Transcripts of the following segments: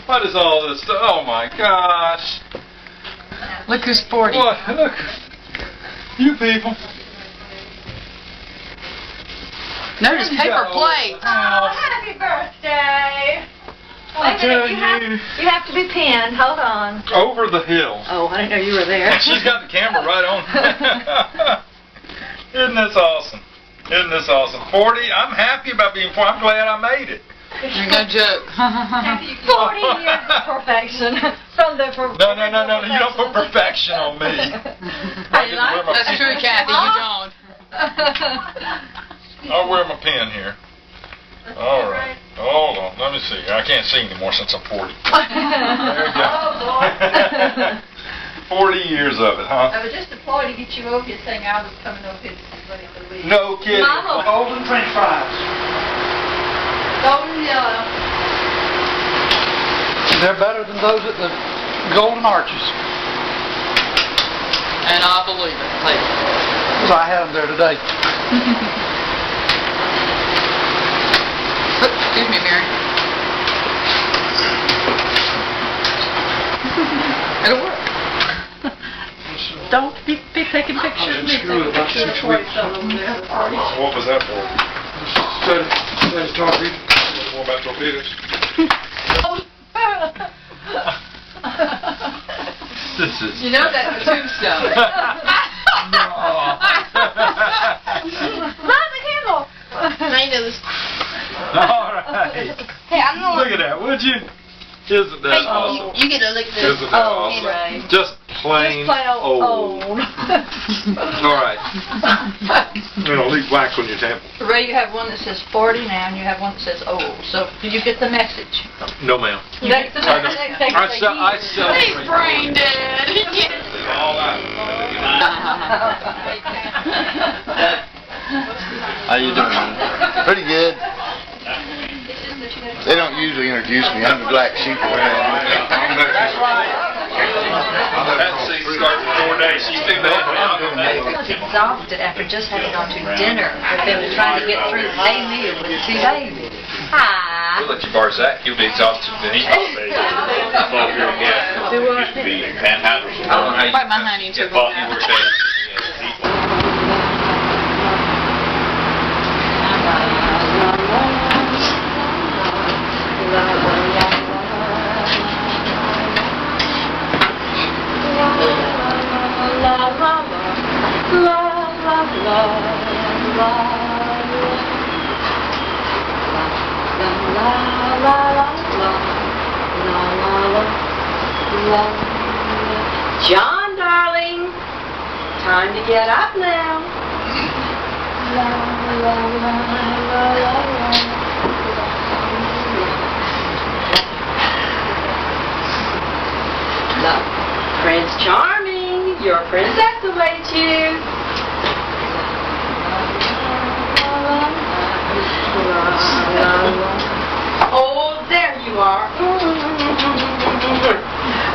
What is all this stuff? Oh my gosh. Look who's 40. What? Look. You people. Notice paper plate. Oh, happy birthday. I tell you have to be pinned. Hold on. Over the hill. Oh, I didn't know you were there. She's got the camera right on. Isn't this awesome? Isn't this awesome? 40. I'm happy about being 40. I'm glad I made it. You're gonna joke. 40 years of perfection. From the No. You don't put perfection on me. That's true, Kathy. You don't. I'll wear my pin here. All right. Hold on. Let me see. I can't see anymore since I'm 40. There you go. 40 years of it, huh? I was just a ploy to get you over here saying I was coming over here to see Buddy Louise. No kidding. Mama. Golden French fries. Golden yellow. They're better than those at the Golden Arches. And I believe it. Later. So I had them there today. Excuse me, Mary. It'll work. Don't be taking pictures of me. Take a picture of 40-something over there. What was that for? Study torpedoes. More about torpedoes. This is. You know that's a tombstone. Light the candle. I know this. All right. Hey, I'm the Look at that, would you? Isn't that awesome? You get to look at this. Isn't that awesome? Right. Just plain old. All right. Leave black on your temple. Ray, you have one that says 40 now, and you have one that says old. So, did you get the message? No, ma'am. You got the message? I He's brain dead. How you doing? Pretty good. They don't usually introduce me. I'm the black sheep of the family. That's right. That scene started 4 days. She's been there. Exhausted after just having gone to dinner with them trying to get through a meal with two babies. Hi. We'll let you bar Zach. He'll be exhausted. Then he's not Do what? Used to be panhandlers. Bite my honey too. John, darling, time to get up now. Prince Charming, your princess awaits you. Oh, there you are.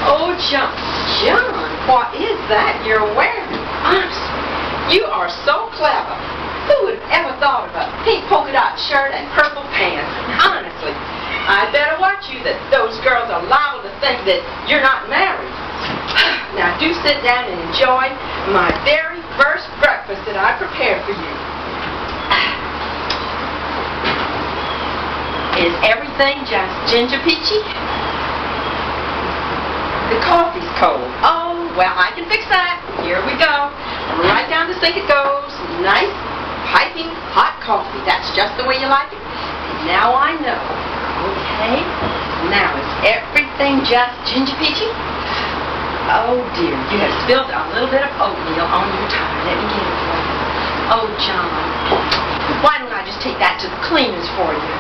Oh, John, what is that you're wearing? Honestly, you are so clever. Who would have ever thought of a pink polka dot shirt and purple pants? Honestly, I better watch you that those girls are liable to think that you're not married. Now do sit down and enjoy my very first breakfast that I prepared for you. Is everything just ginger peachy? The coffee's cold. Oh, well, I can fix that. Here we go. Right down the sink it goes. Nice, piping hot coffee. That's just the way you like it. And now I know. Okay. Now, is everything just ginger peachy? Oh, dear. You have spilled a little bit of oatmeal on your tie. Let me get it for you. Oh, John. Why don't I just take that to the cleaners for you?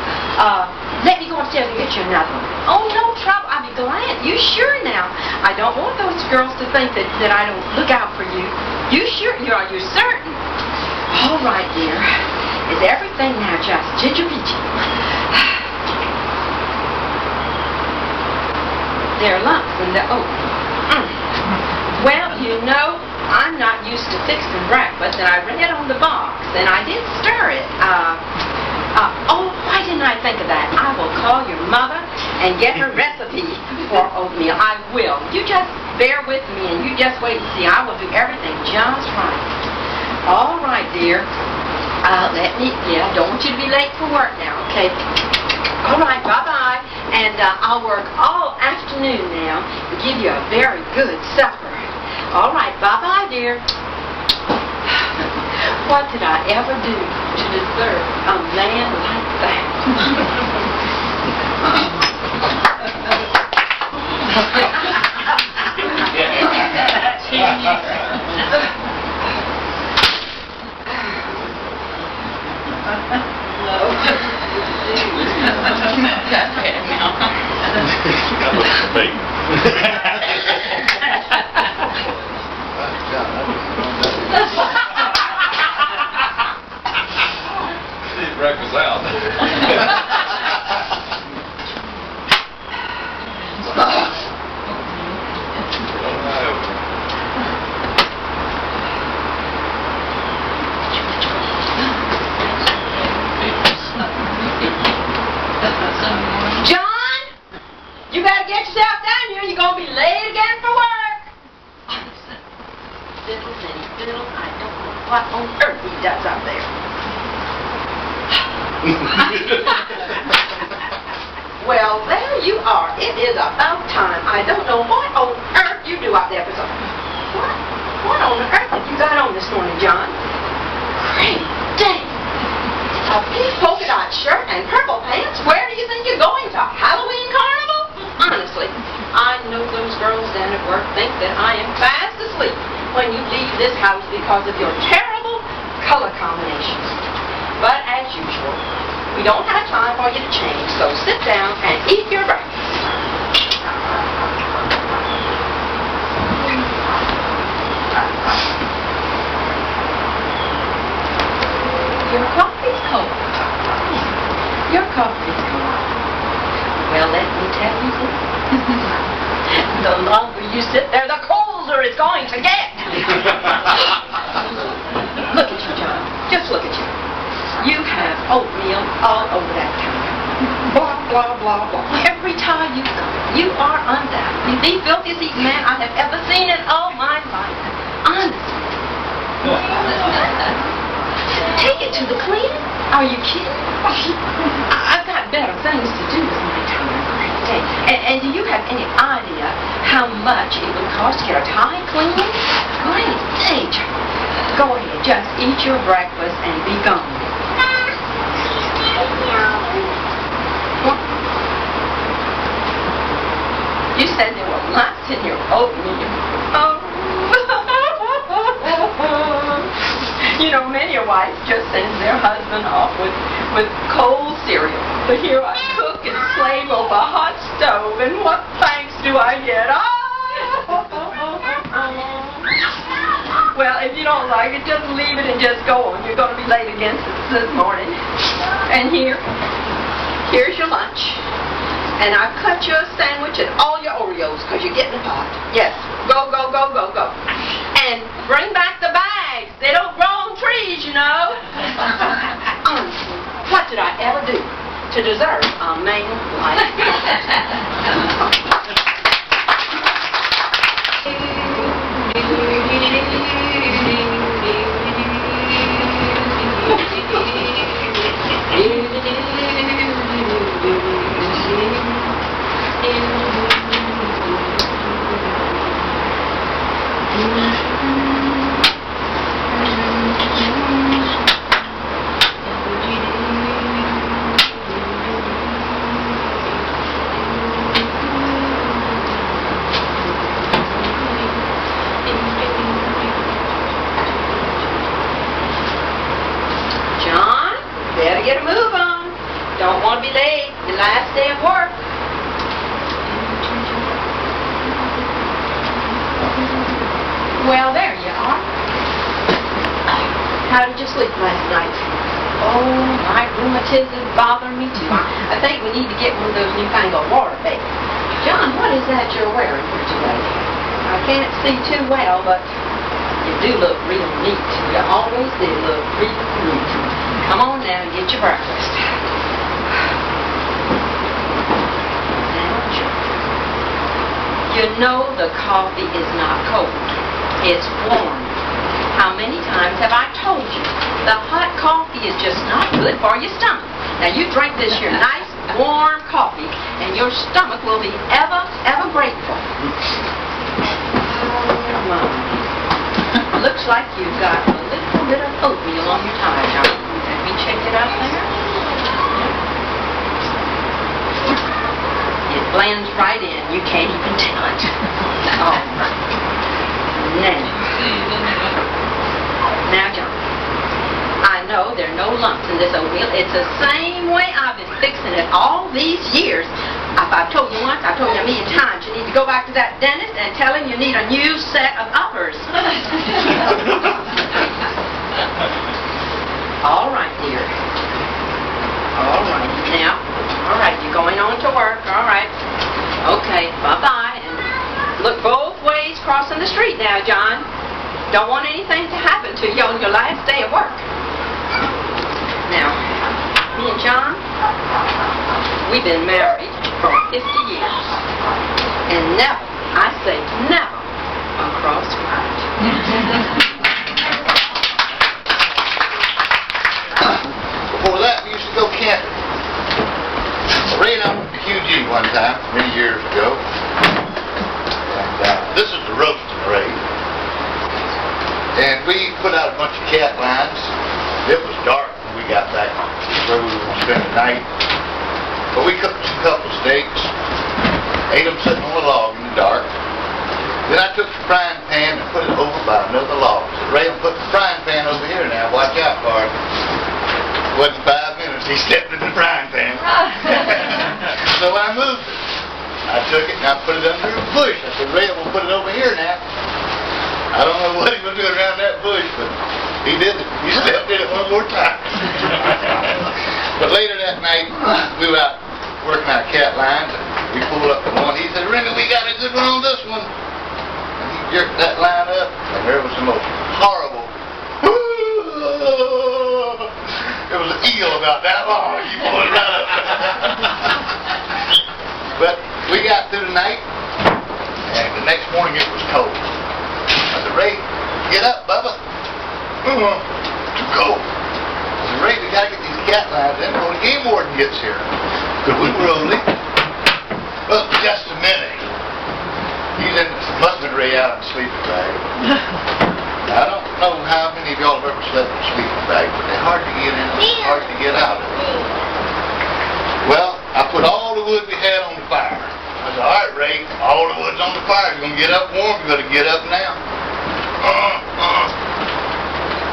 Let me go upstairs and get you another one. Oh, no trouble. I'll be glad. You sure now? I don't want those girls to think that I don't look out for you. You sure? Are you certain? All right, dear. Is everything now just ginger peachy? There are lumps in the oatmeal. Well, you know, I'm not used to fixing breakfast, and I read on the box, and I did stir it. Oh, why didn't I think of that? I will call your mother and get her recipe for oatmeal. I will. You just bear with me and you just wait and see. I will do everything just right. All right, dear. I don't want you to be late for work now, okay? All right, bye-bye. And I'll work all afternoon now and give you a very good supper. All right, bye-bye, dear. What did I ever do to deserve a man like that? Breakfast out. John, you better get yourself down here. You're going to be late again for work. Fiddles and fiddles. I don't know what on earth he does up there. Well, there you are. It is about time. I don't know what on earth you do out there for something. What on earth have you got on this morning, John? Great day. A pink polka dot shirt and purple pants? Where do you think you're going to? Halloween carnival? Honestly, I know those girls down at work think that I am fast asleep when you leave this house because of your terrible color combinations. But as usual, we don't have time for you to change, so sit down and eat your breakfast. Your coffee's cold. Your coffee's cold. Well, let me tell you this. The longer you sit there, the colder it's going to get. Look at you, John. Just look at you. You have oatmeal all over that counter. Blah, blah, blah, blah. Every time you go, you are undoubtedly the filthiest eating man I have ever seen in all my life. Honestly. Take it to the cleaner? Are you kidding? I've got better things to do with my time. Great day. And do you have any idea how much it would cost to get a tie cleaned? Great day, John. Go ahead, just eat your breakfast and be gone. You said there were lots in your oatmeal. Oh. You know, many a wife just sends their husband off with cold cereal. But here I cook and slave over a hot stove, and what thanks do I get? Well, if you don't like it, just leave it and just go on. You're going to be late again this morning. And here's your lunch. And I've cut you a sandwich and all your Oreos because you're getting hot. Yes, go, go, go, go, go. And bring back the bags. They don't grow on trees, you know. Honestly, what did I ever do to deserve a man like John, better get a move on. Don't want to be late. Your last day of work. Well, there you are. How did you sleep last night? Oh, my rheumatism is bothering me too. I think we need to get one of those newfangled water bags. John, what is that you're wearing here today? I can't see too well, but you do look real neat. You always did look real neat. Come on now and get your breakfast. You know the coffee is not cold. It's warm. How many times have I told you? The hot coffee is just not good for your stomach. Now you drink this here nice, warm coffee, and your stomach will be ever, ever grateful. Come on. Looks like you've got a little bit of oatmeal on your tie, John. Let me check it out there. It blends right in. You can't even tell it. All right. Now, John, I know there are no lumps in this oatmeal. It's the same way I've been fixing it all these years. If I've told you once, I've told you a million times, you need to go back to that dentist and tell him you need a new set of uppers. All right, dear. All right. Now, all right, you're going on to work. All right. Okay, bye-bye. And look both ways crossing the street now, John. Don't want anything to happen to you on your last day of work. Now, me and John, we've been married for 50 years. And never, I say never, uncrossed lines. Before that, we used to go camping. Ray and I went to QG one time, many years ago. And this is the roasting Ray. And we put out a bunch of cat lines. It was dark when we got back where we were going to spend the night. But we cooked a couple steaks, ate them sitting on a log in the dark. Then I took the frying pan and put it over by another log. I said, Ray, put the frying pan over here now. Watch out for it. Wasn't 5 minutes, he stepped in the frying pan. So I moved it. I took it and I put it under a bush. I said, Ray, we'll put it over here now. I don't know what he was doing around that bush, but he did it. He stepped in it one more time. But later that night, we were out working our cat lines, and we pulled up the one. He said, Remy, we got a good one on this one. And he jerked that line up, and there was the most horrible. It was an eel about that long. He pulled it right up. But we got through the night, and the next morning it was cold. I said, Ray, get up, Bubba. Too cold. I said, Ray, we gotta get these cat lines in before the game warden gets here. Because we were only, well, just a minute. He's in, must have been Ray out in a sleeping bag. I don't know how many of y'all have ever slept in a sleeping bag, but they're hard to get in, hard to get out of. Well, I put all the wood we had on the fire. I said, all right, Ray, all the wood's on the fire. You're going to get up warm, you're going to get up now.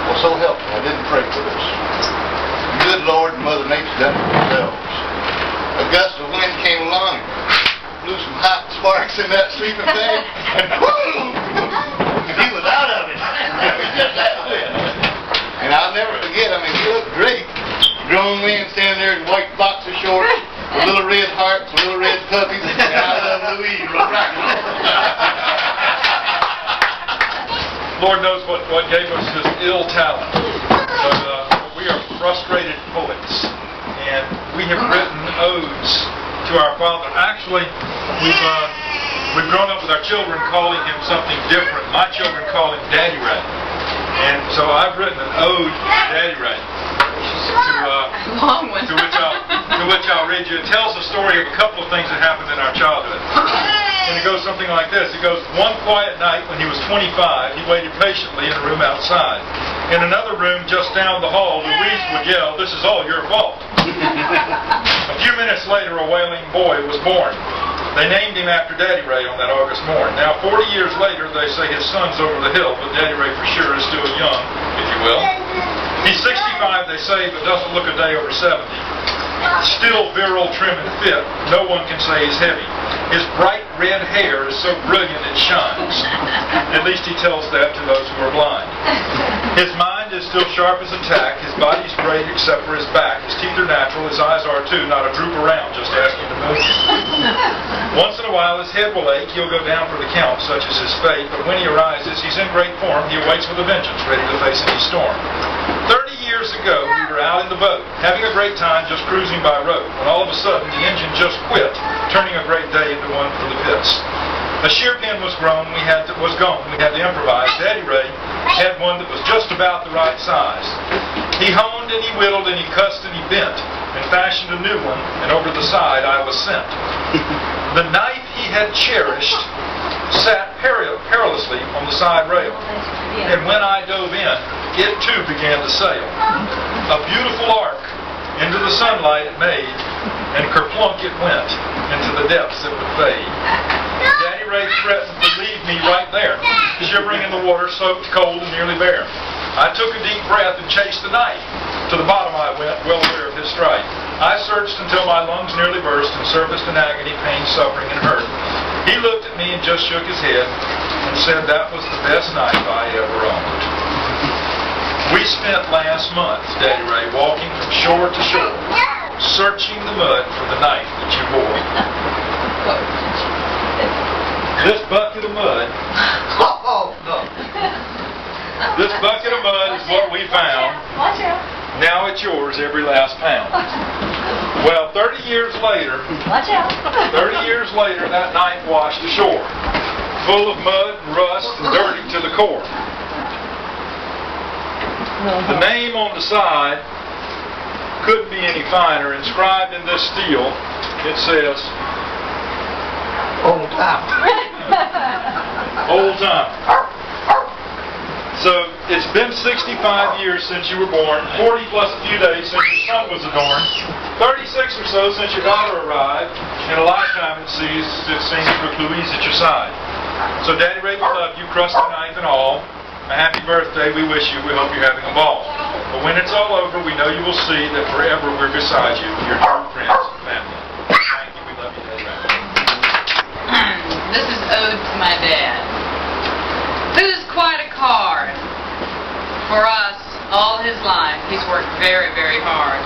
Well, so help me, I didn't pray for this. The good Lord and Mother Nature done it themselves. A gust of wind came along and blew some hot sparks in that sleeping bag, and boom! He was out of it. It was just that way. And I'll never forget, I mean, he looked great. Grown man standing there in white boxer shorts, with little red hearts, little red puppies, and I love Louise. Lord knows what gave us this ill talent. But we are frustrated poets, and we have written odes to our Father. Actually, we've grown up with our children calling him something different. My children call him Daddy Ray. And so I've written an ode to Daddy Ray. Long one. To which I'll read you. It tells the story of a couple of things that happened in our childhood. And it goes something like this. It goes, one quiet night when he was 25, he waited patiently in a room outside. In another room just down the hall, Louise would yell, "This is all your fault." A few minutes later, a wailing boy was born. They named him after Daddy Ray on that August morning. Now, 40 years later, they say his son's over the hill, but Daddy Ray for sure is still young, if you will. He's 65, they say, but doesn't look a day over 70. Still virile, trim, and fit. No one can say he's heavy. His bright red hair is so brilliant it shines. At least he tells that to those who are blind. His mind is still sharp as a tack. His body's great except for his back. His teeth are natural. His eyes are too. Not a droop around, just asking to move. Once in a while his head will ache. He'll go down for the count, such is his fate. But when he arises, he's in great form. He awaits with a vengeance, ready to face any storm. 30 years ago, we were out in the boat, having a great time just cruising by road, when all of a sudden the engine just quit, turning a great day into one for the pits. A shear pin was gone. We had to improvise. Daddy Ray had one that was just about the right size. He honed and he whittled and he cussed and he bent and fashioned a new one, and over the side I was sent. The knife he had cherished sat perilously on the side rail, and when I dove in, it too began to sail. A beautiful arc into the sunlight it made, and kerplunk it went into the depths it would fade. Daddy Ray threatened to leave me right there, shivering in the water, soaked, cold, and nearly bare. I took a deep breath and chased the knife. To the bottom I went, well aware of his strife. I searched until my lungs nearly burst and surfaced in agony, pain, suffering, and hurt. He looked at me and just shook his head and said that was the best knife I ever owned. We spent last month, Daddy Ray, walking from shore to shore, searching the mud for the knife that you bore. This bucket of mud, this bucket of mud is what we found. Now it's yours, every last pound. Well, 30 years later, 30 years later, that knife washed ashore, full of mud and rust and dirty to the core. The name on the side couldn't be any finer. Inscribed in this steel, it says, Old time. Old Time. So, it's been 65 years since you were born, 40 plus a few days since your son was adorned, 36 or so since your daughter arrived, and a lifetime it seems with Louise at your side. So Daddy Ray will love you, crust and knife and all. A happy birthday, we wish you, we hope you're having a ball. But when it's all over, we know you will see that forever we're beside you, your true friends and family. Thank you, we love you, Daddy Ray. This is ode to my dad, who's quite a card. For us, all his life, he's worked very, very hard.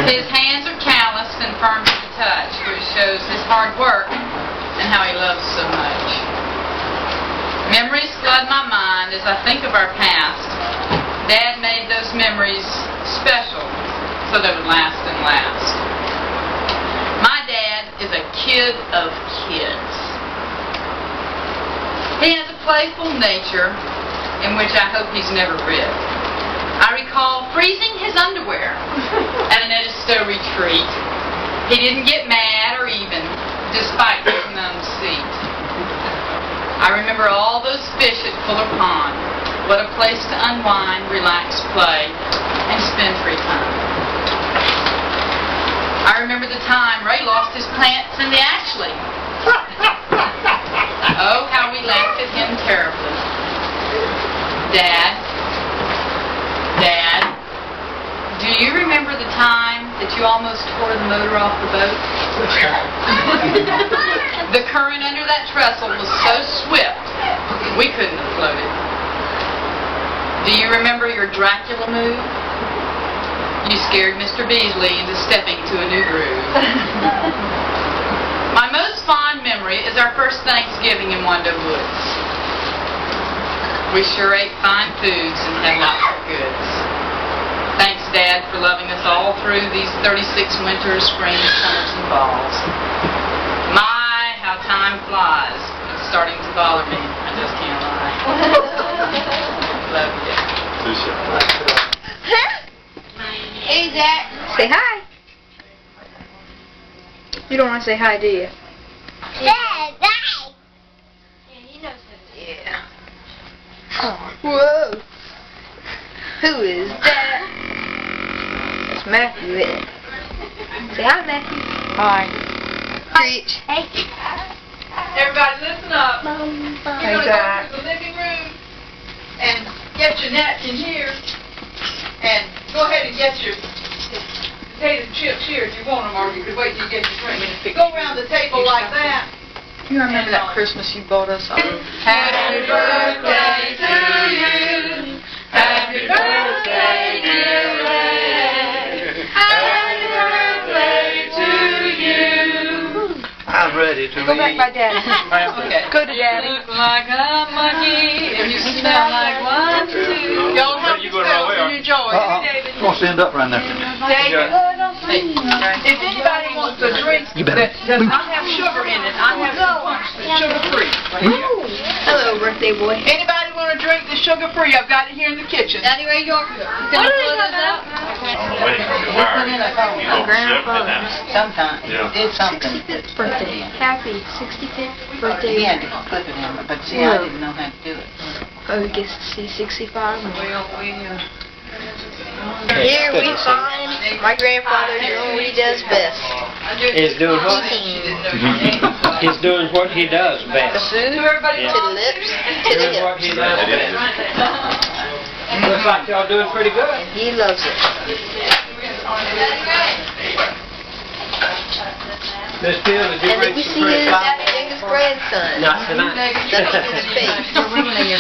His hands are calloused and firm to the touch, which shows his hard work and how he loves so much. Memories flood my mind as I think of our past. Dad made those memories special so they would last and last. My dad is a kid of kids. He has a playful nature in which I hope he's never rid. I recall freezing his underwear at an Edisto retreat. He didn't get mad or even, despite his numb seat. I remember all those fish at Fuller Pond. What a place to unwind, relax, play, and spend free time. I remember the time Ray lost his plants in the Ashley. Oh, how we laughed at him terribly. Dad, do you remember the time that you almost tore the motor off the boat? The current under that trestle was so swift, we couldn't have floated. Do you remember your Dracula move? You scared Mr. Beasley into stepping to a new groove. My most fond memory is our first Thanksgiving in Wando Woods. We sure ate fine foods and had lots of goods. Thanks, Dad, for loving us all through these 36 winters, springs, summers, and falls. My, how time flies. It's starting to bother me. I just can't lie. Love you, Dad. Hey, Dad. Say hi. You don't want to say hi, do you? Dad, bye. Yeah, he knows how to. Yeah. Oh, whoa. Who is that? That's Matthew, isn't it? Say hi, Matthew. Hi. Preach. Hey. Everybody listen up. You're going to go to the living room and get your napkin here. And go ahead and get your potato chips here if you want them, or you could wait till you get your drink. Go around the table like that. You remember that Christmas you bought us all? Happy birthday to you. Happy birthday, dear Ray. Happy birthday to you. I'm ready to Go back by Daddy. Okay. Go to Daddy. You look like a monkey, and you smell like one too. Y'all help You going the wrong way, yourselves and aren't you? enjoy. Gonna stand up right there. David. If anybody wants a drink that does not have sugar in it, I have some punch that's sugar-free. Hello, birthday boy. Anybody want a drink that's sugar-free? I've got it here in the kitchen. Daddy, where you going? What are they talking about? Grandfather. Sometimes, Yeah. he did something. 65th birthday. Happy 65th birthday. He had to clip it in, but see, I didn't know how to do it. Oh, he gets to see 65. Okay, Here good we to see. find my grandfather doing what he does best. He's doing what? Eating. He's doing what he does The best. food, to the lips, to the Doing what he hips. does best. Looks like y'all doing pretty good. And he loves it. Miss Field, did you And then bring you some see pretty his flowers? youngest grandson. Not tonight. That's on his face. Your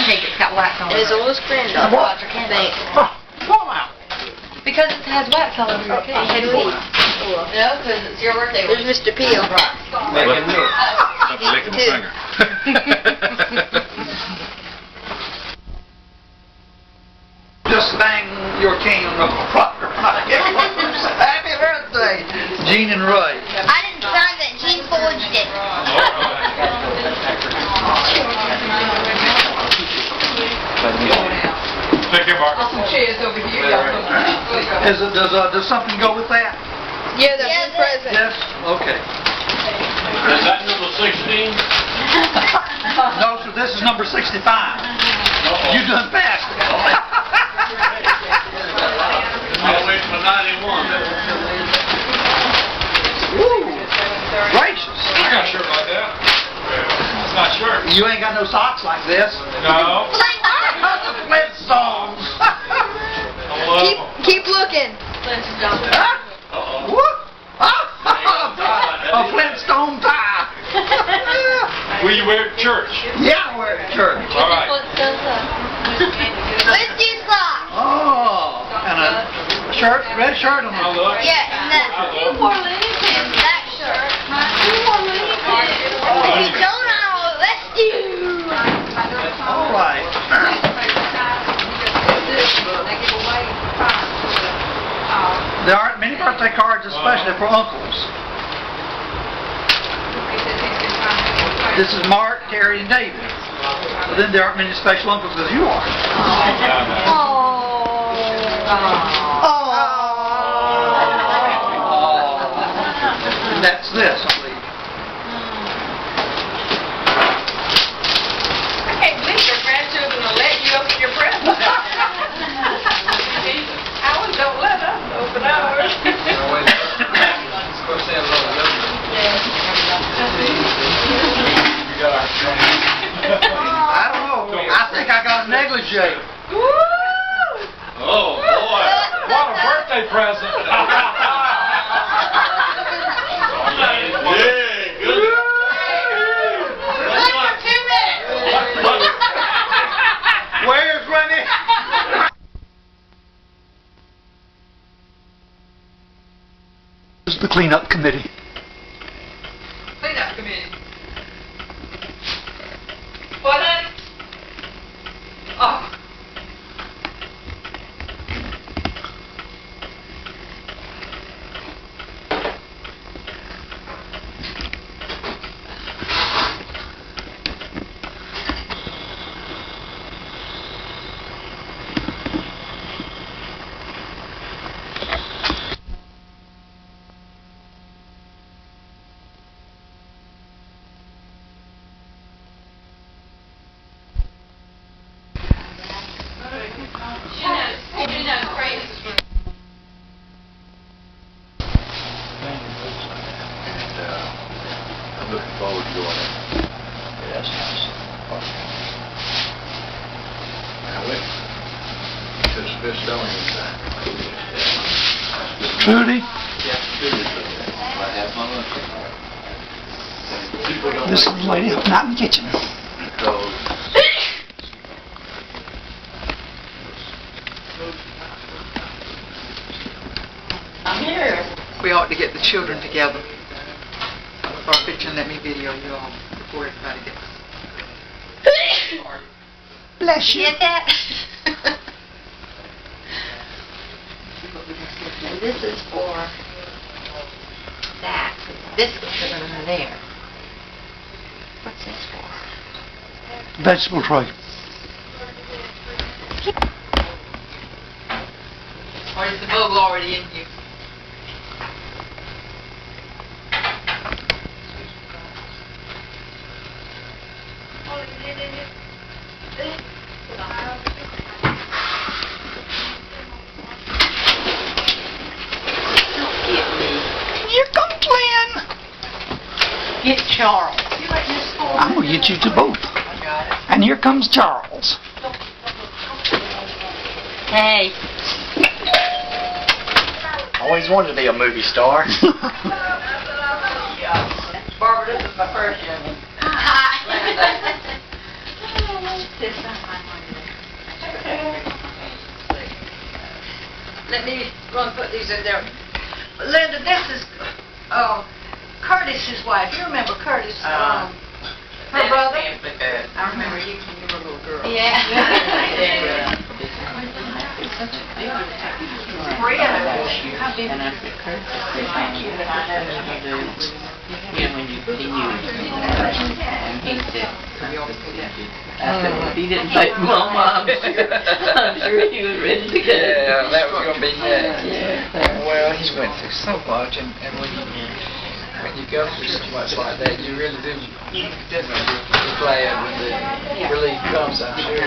cake, it's got wax on And his oldest granddaughter. Thanks. Because it has wax all over your cake. Hey, Louise. No, because it's your birthday. There's Mr. Peel. Making milk. Licking the finger. Just bang your king on the rocker. Happy birthday, Gene and Ray. I didn't sign that. Gene forged it. Take care, Mark. Chairs over here. Does something go with that? Yeah, that's his present. Yes? Okay. Is that number 16? No, sir, this is number 65. You done passed it. I'll wait for 91. Gracious. I got a shirt like that. It's not a shirt. You ain't got no socks like this. No. The Flintstones. I love them. Keep looking. What? A Flintstone tie. Will you wear it to church? Yeah, we're at church. All right. Let's do socks. Oh, and a shirt, red shirt on I the... love it. Yeah, and that. And that shirt. If you don't know, let's do. All right. There aren't many birthday cards, especially for uncles. This is Mark, Terry, and David. But then there aren't many special uncles as you are. And that's this, I believe. I can't believe your grandchildren will let you open your present. Ours don't let us open ours. I don't know. I think I got a negligee. Oh, boy. What a birthday present. Yeah, good. Look for 2 minutes. Where's Remy? This is the cleanup committee. Cleanup committee. What, honey? Oh. I'm looking forward to going in. That's nice. I went to the Smithsonian side. Trudy, I have my lunch. People don't this like lady helping out in the kitchen. because I'm here. We ought to get the children together for a picture and let me video you all before everybody gets. Bless you. Get that? And this is for biscuits that are in there. What's this for? Vegetable tray. Or is the bowl already in here? Here comes Glenn. Get Charles. I'm gonna get you to both. And here comes Charles. Hey. Always wanted to be a movie star. Barbara, this is my first youngin'. Let me go and put these in there. Linda, this is, Curtis's wife. You remember Curtis, her brother? I remember you when you were a little girl. Yeah. And I said, Kurt, thank you, but I know what you do. You know, when you see you. And he said, I said, well, if he didn't say Mama, I'm sure he was ready to go. Yeah, that was gonna be next. Yeah. Well, he's went through so much, and when you go through so much like that, you really do get glad when the relief comes, I'm sure.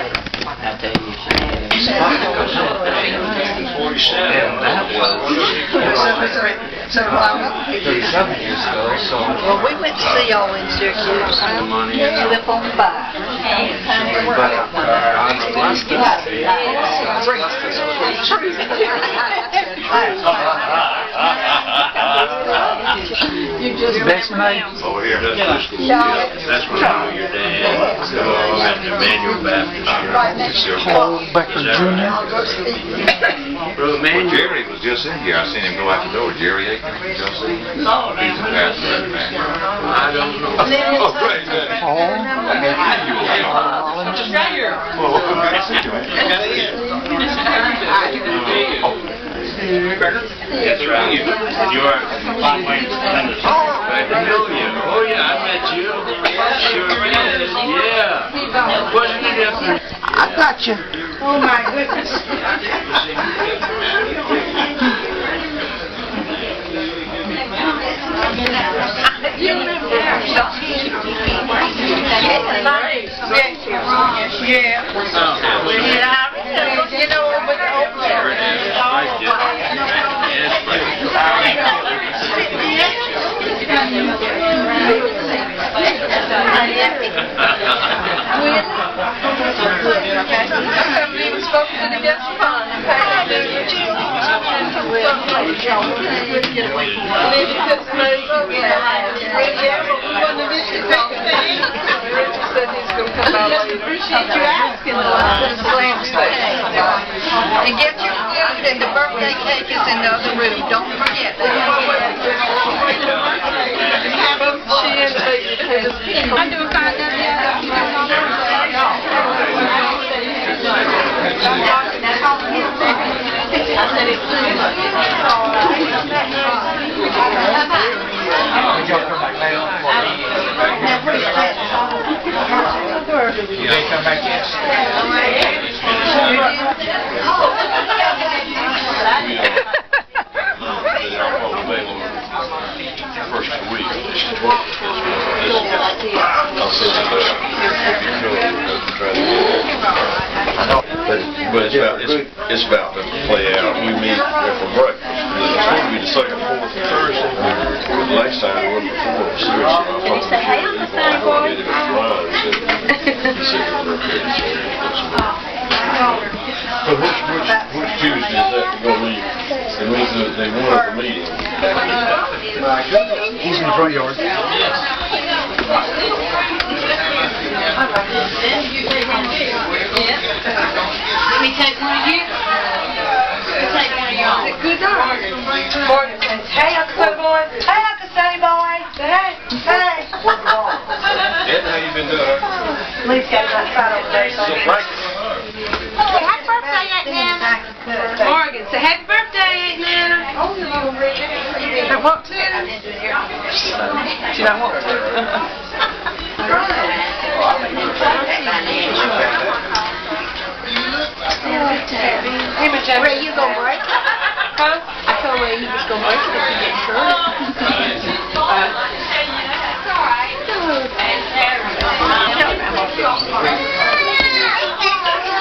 I tell you, she had. And that was 37 years ago, so. Well, we went to see y'all in Syracuse. the money and Slip on by. You just best mate. over here, that's the school. That's when I knew your dad. And Emmanuel Baptist. Paul Becker Jr. Brother Emmanuel. Jerry was just in here. I seen him go out the door. Jerry Aiken. Did y'all see him? No, He's the pastor of Emmanuel. I don't know. Oh, great. Paul. Just right here. That's right. You are fine way to spend it. I know you. Oh, yeah, I met you. Sure is. Yeah. What's the difference? I got you. Oh, my goodness. You live there, don't you? You know, over I've even spoken to the guest upon and appreciate you asking. And get your food, and the birthday cake is in the other room. Don't forget that. I'm doing fine You ain't come back yet? First week, this is what I'll send it but it's about to play out. We meet for breakfast. It's supposed to be the second, fourth, and Thursday. But last time it wasn't before. Seriously, I thought he said he was okay. So which Tuesday is that to go leave? And they wanted the meeting. He's in the front yard. Let me take one of you. Take one of y'all. Good night. Hey, Uncle Sonny Boy. Hey, Uncle Sonny Boy. Say hey. Hey. Ed, how you been doing? Lee's got a nice spot over there. So, Frank, Happy birthday. say that now? Morgan, say happy birthday, Aunt Nana. Don't want to? She don't want to. Ray, you gonna break it? Huh? I told Ray he was gonna break it if he didn't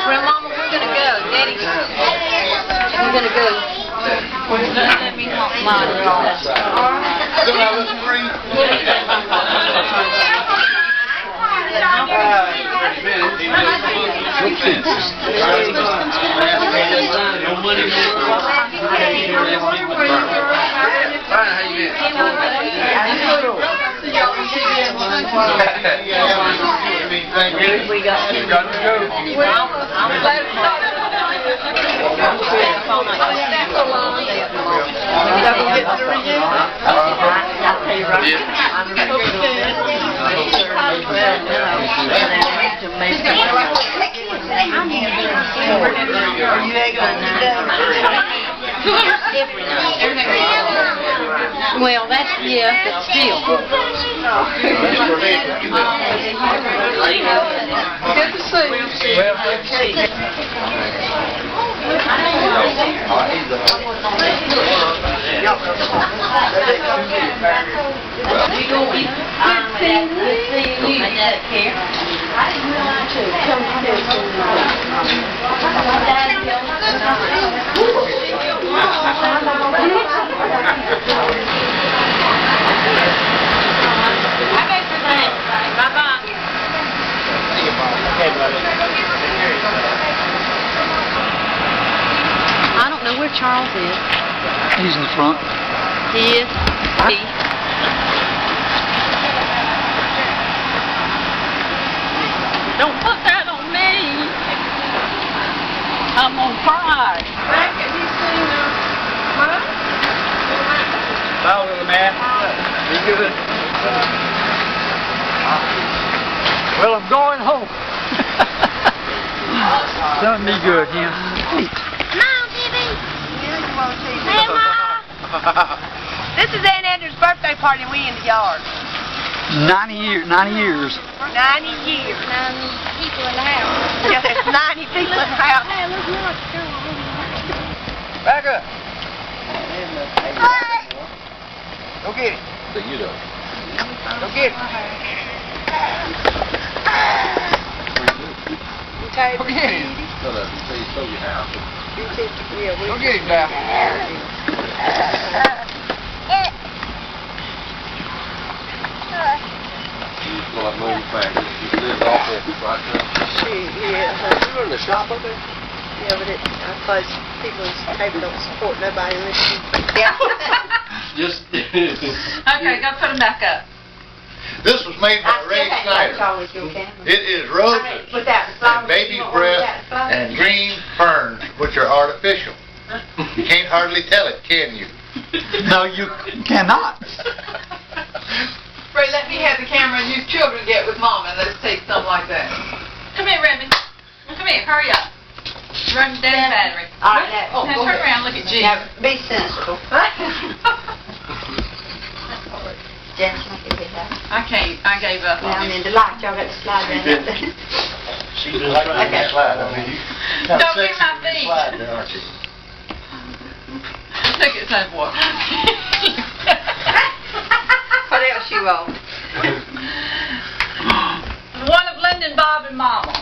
Well, Mama, we're gonna go. Daddy, we're gonna go. Let me help We got to go. I'm glad it's not. Well, that's, yeah, but still. Good to see you. I don't know where Charles is. He's in the front. He is. He. Don't put that on me. I'm gonna cry. Bow to the man. Be good. Well, I'm going home. Done me good, yeah. Mom, Jimmy. Hey, Mom. This is Aunt Andrew's birthday party and we in the yard. 90 years. 90 years. 9 people in the house. Yeah, there's 90 people in the house. Hey, look, look. Back up. What? Go get it. So you know. Go get it. Okay, Go get it. No, no, you say you sold your house. Go get it now. Well, I'm moving back. You live off there, right now. You run the shop up there? Yeah, but I suppose people's paper don't support nobody unless you... Just. Okay, go put them back up. This was made by Ray Snyder. It is roses and baby's breath and green ferns, which are artificial. You can't hardly tell it, can you? No, you cannot. Ray, let me have the camera and you children get with Mom and let's take something like that. Come here, Remy. Come here, hurry up. Run Daddy's battery. All right, now, Now turn around, look at G. Now, be sensible. I can't, I gave up Now on and it. then the light, y'all got to slide down that thing. She just like Okay. slide. I mean, you kind of Don't get sexy my when you feet. slide there, aren't you? Look at that boy. What else you want? One of Lyndon, Bob, and Mama.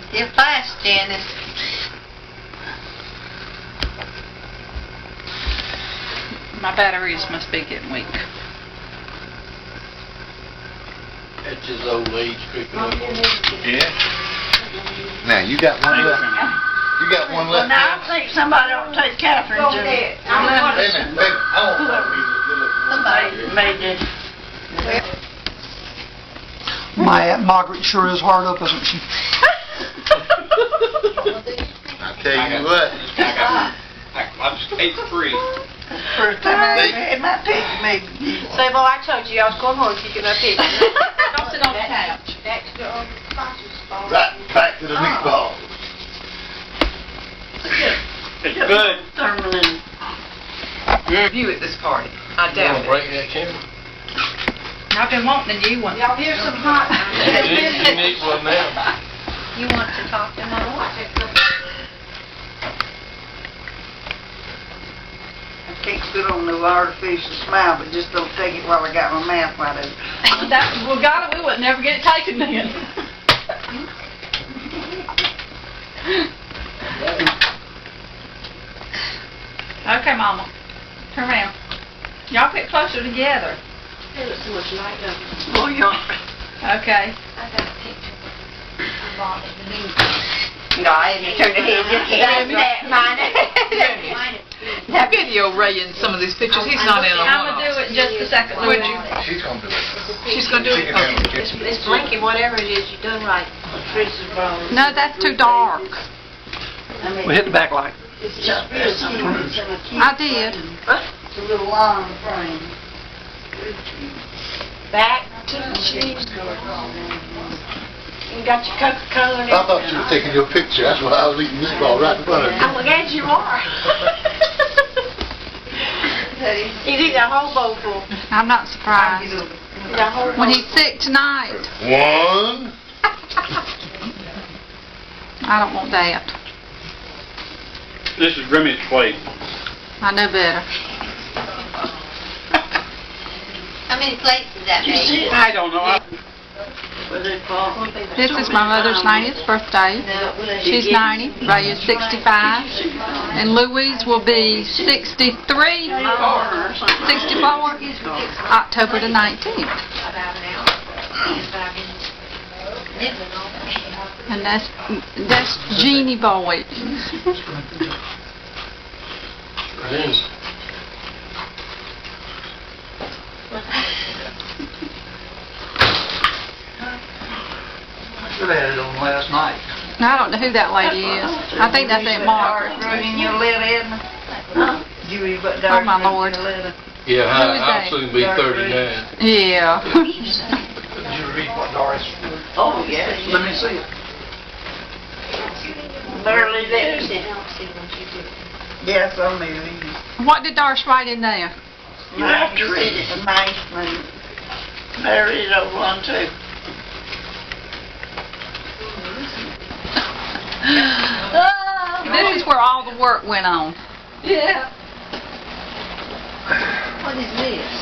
Still fast, Janice. My batteries must be getting weak. It's his old age creeping up on him. Yeah. Now, you got one left. You got one left. I think somebody ought to take Catherine to Wait a minute, wait. I want made this. My Aunt Margaret sure is hard up, isn't she? I tell you what. I'm just age-free. First time I ever had my picture made. Say, boy, I told you I was going home kicking my pig. Don't sit on the couch. Right back to the meatballs. It's good. You at this party. I doubt it. Break that camera. I've been wanting a new one. Y'all hear some hot? You need one now. You want to talk to Mama? I can't put on no artificial smile, but just don't take it while I got my mouth wide open. We would never get it taken then. Okay, Mama. Turn around. Y'all get closer together. Oh, yeah. Okay. No, I had to turn the head just mine. That video Ray in some of these pictures. He's not in on I'm one. gonna do it in just a second. Would you? She's gonna do it. She's gonna do She it. can handle Okay. the kitchen. It's blinking, whatever it is, you're doing right. No, that's too dark. We hit the back light. I did. It's a little long frame. Back to the cheese. You got your Coca-Cola in I thought you were taking your picture. That's why I was eating meatball right in front of you. I'm glad you are. He's eating a whole bowl full. I'm not surprised. He's a whole When he's sick tonight, One. I don't want that. This is Remy's plate. I know better. How many plates does that make? I don't know. This is my mother's 90th birthday. She's 90. Ray is 65. And Louise will be 63, 64, October the 19th. And that's Jeannie Boyd. Should have had it on last night. I don't know who that lady is. I think that's Aunt Margaret. In your letter, Edna? Judy, but Oh, my Lord. Yeah, Who is I'll that? soon be 39. Yeah. Did you read what Doris? Oh, yes. Let me see it. Barely let me. Yes, I'm leaving. What did Doris write in there? You have to read it. A nice one. Better read it over one, too. This is where all the work went on. Yeah. What is this?